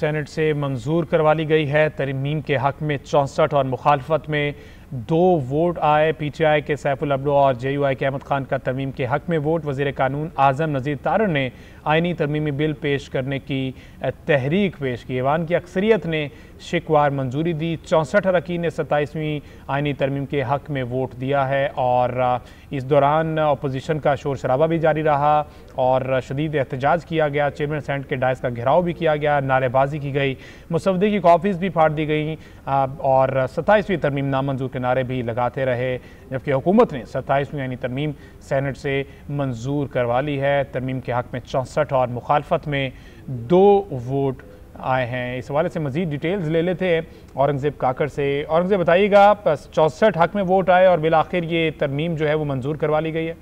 Saint سے منظور کروا لی گئی ہے۔ ترمیم کے حق میں 64 اور مخالفت میں 2 ووٹ آئے۔ پی ٹی آئی کے سیف الابرو اور جے یو آئی کے احمد خان کا ترمیم کے حق میں ووٹ۔ وزیر قانون اعظم نذیر تارڑ نے آئینی ترمیمی بل پیش کرنے کی تحریک پیش کی۔ ایوان کی اکثریت نے شکوار منظوری دی۔ 64 اراکین نے 27ویں آئینی ترمیم کے حق میں ووٹ دیا ہے اور اس دوران اپوزیشن کا شور شرابہ بھی جاری رہا اور شدید احتجاج کیا گیا۔ چیئرمین سینٹ کے ڈائس کا گھیراؤ بھی کیا گیا، نعرے بازی کی گئی، مسودے کی کاپیز بھی پھاڑ دی گئیں اور 27ویں ترمیم نامنظور کے نعرے بھی لگاتے رہے، جبکہ حکومت نے 27ویں آئینی ترمیم سینٹ سے منظور کروا لی ہے۔ ترمیم کے حق میں 64 اور مخالفت میں 2 ووٹ آئے ہیں۔ اس حوالے سے مزید ڈیٹیلز لے لیتے ہیں اورنگزیب کاکڑ سے۔ اورنگزیب بتائیے گا، 64 حق میں ووٹ آئے اور بالآخر یہ ترمیم جو ہے وہ منظور کروا لی گئی ہے؟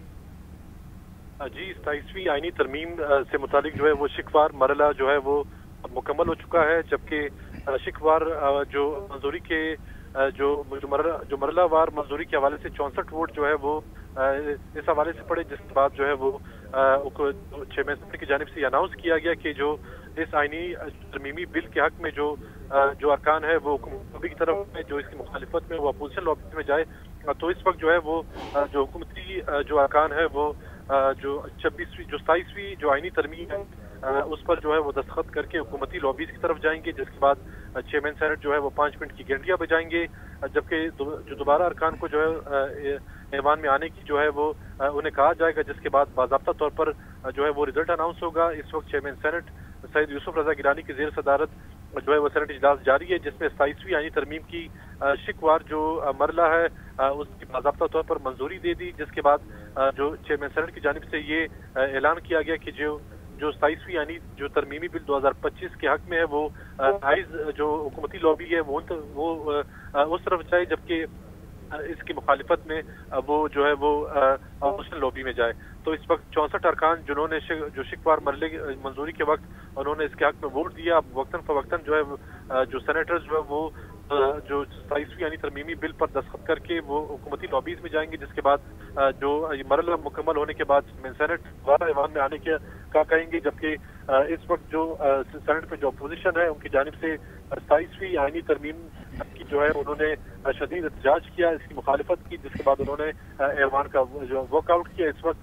جی، 27ویں آئینی ترمیم سے متعلق جو ہے وہ شکوار مرحلہ جو ہے وہ مکمل ہو چکا ہے، جبکہ شکوار جو منظوری کے جو مرحلہ وار منظوری کے حوالے سے 64 ووٹ جو ہے وہ اس حوالے سے پڑے، جس کے بعد جو ہے وہ چیئرمین سینٹ کی جانب سے یہ اناؤنس کیا گیا کہ جو اس آئینی ترمیمی بل کے حق میں جو ارکان ہے وہ حکومت لابی کی طرف میں، جو اس کی مخالفت میں وہ اپوزیشن لابی میں جائے، تو اس وقت جو ہے وہ جو حکومتی جو ارکان ہے وہ جو 27ویں جو آئینی ترمیم ہے اس پر جو ہے وہ دستخط کر کے حکومتی لابیز کی طرف جائیں گے، جس کے بعد چیئرمین سینٹ جو ہے وہ 5 منٹ کی گھنٹیاں بجائیں گے، جبکہ جو دوبارہ ارکان کو جو ہے ایوان میں آنے کی جو ہے وہ انہیں کہا جائے گا، جس کے بعد باضابطہ طور پر جو ہے وہ رزلٹ اناؤنس ہوگا۔ اس وقت چیئرمین سینٹ سید یوسف رضا گیلانی کی زیر صدارت جو ہے وہ سینٹ اجلاس جاری ہے، جس میں 27ویں آئینی ترمیم کی شکوار جو مرحلہ ہے اس کی باضابطہ طور پر منظوری دے دی، جس کے بعد جو چیئرمین سینٹ کی جانب سے یہ اعلان کیا گیا کہ جو 27ویں آئینی جو ترمیمی بل 2025 کے حق میں ہے وہ جو حکومتی لابی ہے وہ اس طرف جائے، جبکہ اس کی مخالفت میں وہ جو ہے وہ اپوزیشن لابی میں جائے۔ تو اس وقت 64 ارکان جنہوں نے جو شکوار مرحلے منظوری کے وقت انہوں نے اس کے حق میں ووٹ دیا، اب وقتاً فوقتاً جو ہے جو سینیٹرز جو ہے وہ جو 27ویں یعنی ترمیمی بل پر دستخط کر کے وہ حکومتی لابیز میں جائیں گے، جس کے بعد جو مرحلہ مکمل ہونے کے بعد سینٹ دوبارہ ایوان میں آنے کا کہیں گے، جبکہ اس وقت جو سینٹ میں جو اپوزیشن ہے ان کی جانب سے 27ویں آئینی ترمیم کی جو ہے انہوں نے شدید احتجاج کیا، اس کی مخالفت کی، جس کے بعد انہوں نے ایوان کا جو واک آؤٹ کیا۔ اس وقت